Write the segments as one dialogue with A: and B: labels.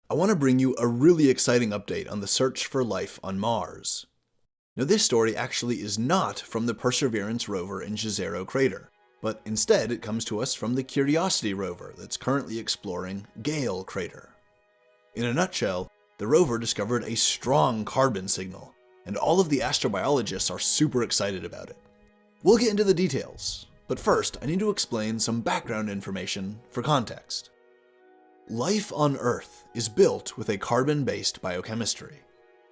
A: I want to bring you a really exciting update on the search for life on Mars. Now, this story actually is not from the Perseverance rover in Jezero crater, but instead it comes to us from the Curiosity rover that's currently exploring Gale crater. In a nutshell, the rover discovered a strong carbon signal, and all of the astrobiologists are super excited about it. We'll get into the details, but first I need to explain some background information for context. Life on Earth is built with a carbon-based biochemistry.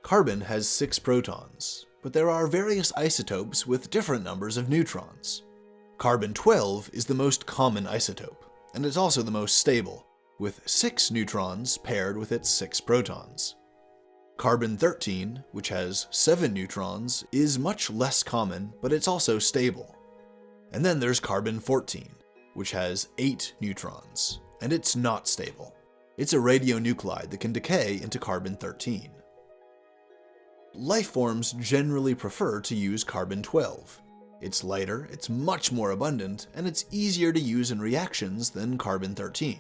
A: Carbon has 6 protons, but there are various isotopes with different numbers of neutrons. Carbon-12 is the most common isotope, and it's also the most stable, with 6 neutrons paired with its 6 protons. Carbon-13, which has 7 neutrons, is much less common, but it's also stable. And then there's Carbon-14, which has 8 neutrons, and it's not stable. It's a radionuclide that can decay into Carbon-13. Life forms generally prefer to use Carbon-12. It's lighter, it's much more abundant, and it's easier to use in reactions than Carbon-13.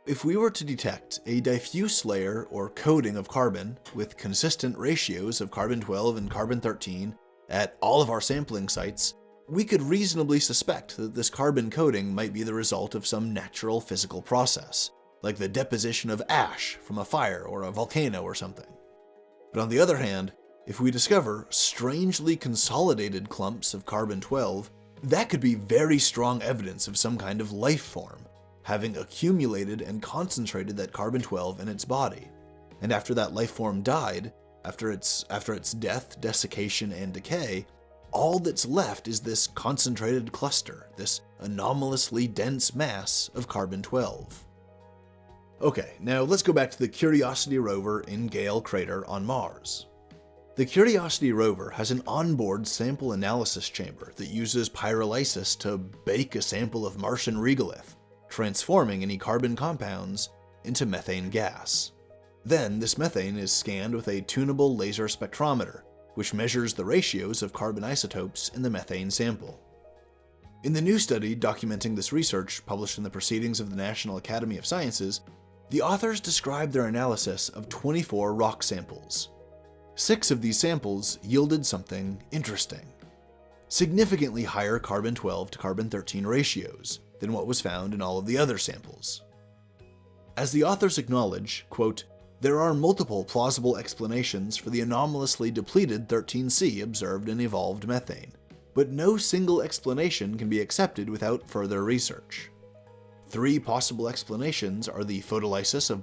A: If we were to detect a diffuse layer or coating of carbon with consistent ratios of Carbon-12 and Carbon-13 at all of our sampling sites, we could reasonably suspect that this carbon coating might be the result of some natural physical process, like the deposition of ash from a fire or a volcano or something. But on the other hand, if we discover strangely consolidated clumps of Carbon-12, that could be very strong evidence of some kind of life form, having accumulated and concentrated that Carbon-12 in its body. And after that life form died, after its death, desiccation, and decay, all that's left is this concentrated cluster, this anomalously dense mass of Carbon-12. Okay, now let's go back to the Curiosity rover in Gale crater on Mars. The Curiosity rover has an onboard sample analysis chamber that uses pyrolysis to bake a sample of Martian regolith, transforming any carbon compounds into methane gas. Then this methane is scanned with a tunable laser spectrometer, which measures the ratios of carbon isotopes in the methane sample. In the new study documenting this research, published in the Proceedings of the National Academy of Sciences, the authors described their analysis of 24 rock samples. 6 of these samples yielded something interesting: significantly higher Carbon-12 to Carbon-13 ratios than what was found in all of the other samples. As the authors acknowledge, quote, "There are multiple plausible explanations for the anomalously depleted 13C observed in evolved methane, but no single explanation can be accepted without further research. 3 possible explanations are the photolysis of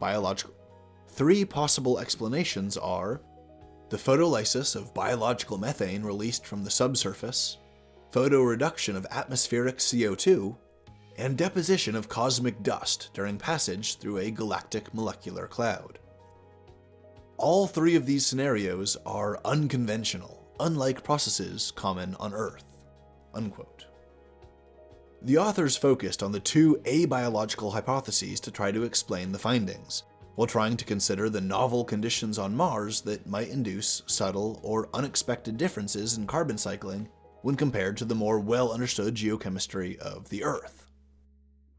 A: biological methane released from the subsurface, photoreduction of atmospheric CO2, and deposition of cosmic dust during passage through a galactic molecular cloud. All 3 of these scenarios are unconventional, unlike processes common on Earth." Unquote. The authors focused on the 2 abiological hypotheses to try to explain the findings, while trying to consider the novel conditions on Mars that might induce subtle or unexpected differences in carbon cycling when compared to the more well-understood geochemistry of the Earth.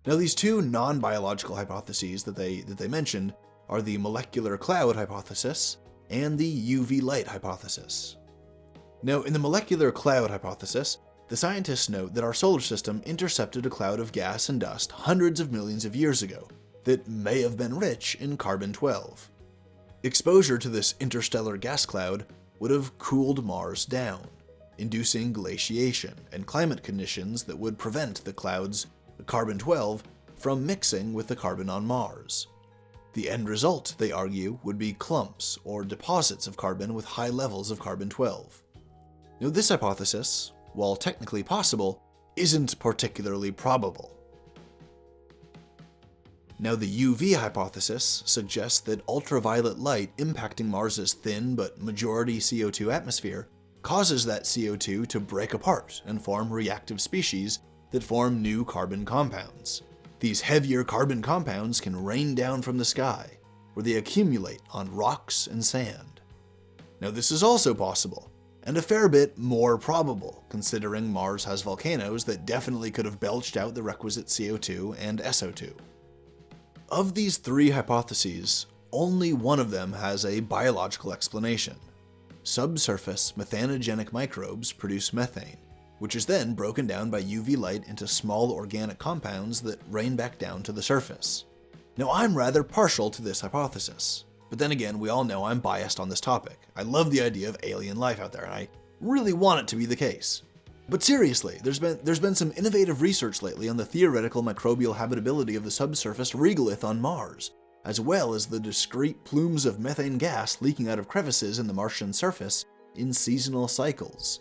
A: Now, these 2 non-biological hypotheses that they mentioned are the molecular cloud hypothesis and the UV light hypothesis. Now, in the molecular cloud hypothesis, the scientists note that our solar system intercepted a cloud of gas and dust hundreds of millions of years ago that may have been rich in Carbon-12. Exposure to this interstellar gas cloud would have cooled Mars down, inducing glaciation and climate conditions that would prevent the cloud's Carbon-12 from mixing with the carbon on Mars. The end result, they argue, would be clumps or deposits of carbon with high levels of Carbon-12. Now, this hypothesis, while technically possible, isn't particularly probable. Now, the UV hypothesis suggests that ultraviolet light impacting Mars's thin but majority CO2 atmosphere causes that CO2 to break apart and form reactive species that form new carbon compounds. These heavier carbon compounds can rain down from the sky, where they accumulate on rocks and sand. Now, this is also possible, and a fair bit more probable, considering Mars has volcanoes that definitely could have belched out the requisite CO2 and SO2. Of these three hypotheses, only one of them has a biological explanation. Subsurface methanogenic microbes produce methane, which is then broken down by UV light into small organic compounds that rain back down to the surface. Now, I'm rather partial to this hypothesis, but then again, we all know I'm biased on this topic. I love the idea of alien life out there, and I really want it to be the case. But seriously, there's been some innovative research lately on the theoretical microbial habitability of the subsurface regolith on Mars, as well as the discrete plumes of methane gas leaking out of crevices in the Martian surface in seasonal cycles.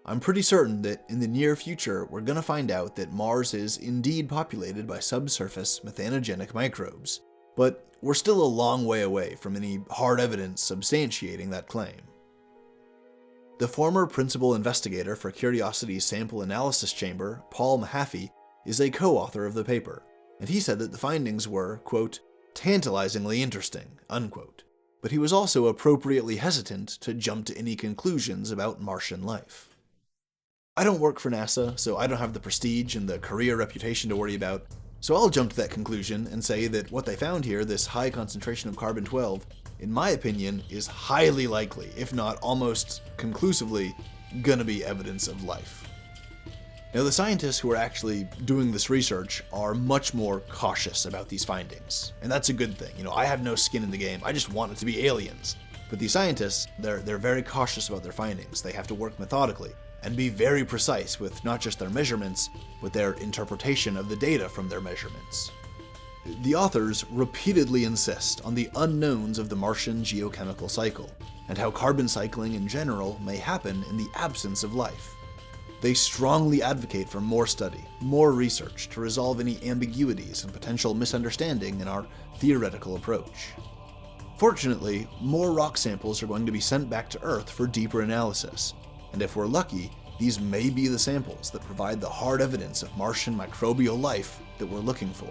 A: I'm pretty certain that in the near future, we're gonna find out that Mars is indeed populated by subsurface methanogenic microbes, but we're still a long way away from any hard evidence substantiating that claim. The former principal investigator for Curiosity's sample analysis chamber, Paul Mahaffey, is a co-author of the paper, and he said that the findings were, quote, tantalizingly interesting, unquote. But he was also appropriately hesitant to jump to any conclusions about Martian life. I don't work for NASA, so I don't have the prestige and the career reputation to worry about, so I'll jump to that conclusion and say that what they found here, this high concentration of carbon-12, in my opinion, is highly likely, if not almost conclusively, gonna be evidence of life. Now, the scientists who are actually doing this research are much more cautious about these findings, and that's a good thing. I have no skin in the game, I just want it to be aliens. But these scientists, they're very cautious about their findings. They have to work methodically and be very precise with not just their measurements, but their interpretation of the data from their measurements. The authors repeatedly insist on the unknowns of the Martian geochemical cycle, and how carbon cycling in general may happen in the absence of life. They strongly advocate for more study, more research to resolve any ambiguities and potential misunderstanding in our theoretical approach. Fortunately, more rock samples are going to be sent back to Earth for deeper analysis, and if we're lucky, these may be the samples that provide the hard evidence of Martian microbial life that we're looking for.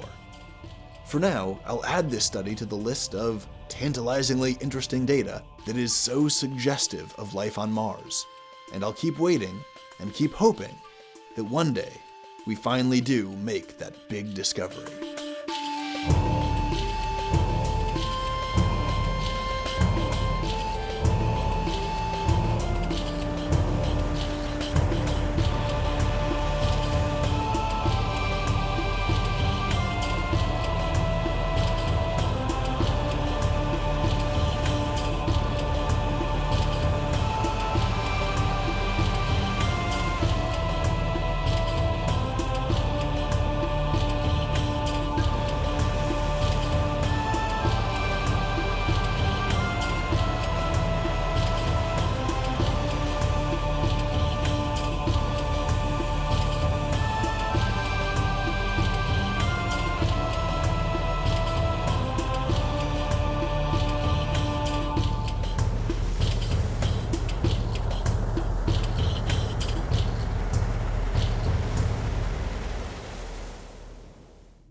A: For now, I'll add this study to the list of tantalizingly interesting data that is so suggestive of life on Mars, and I'll keep waiting and keep hoping that one day we finally do make that big discovery.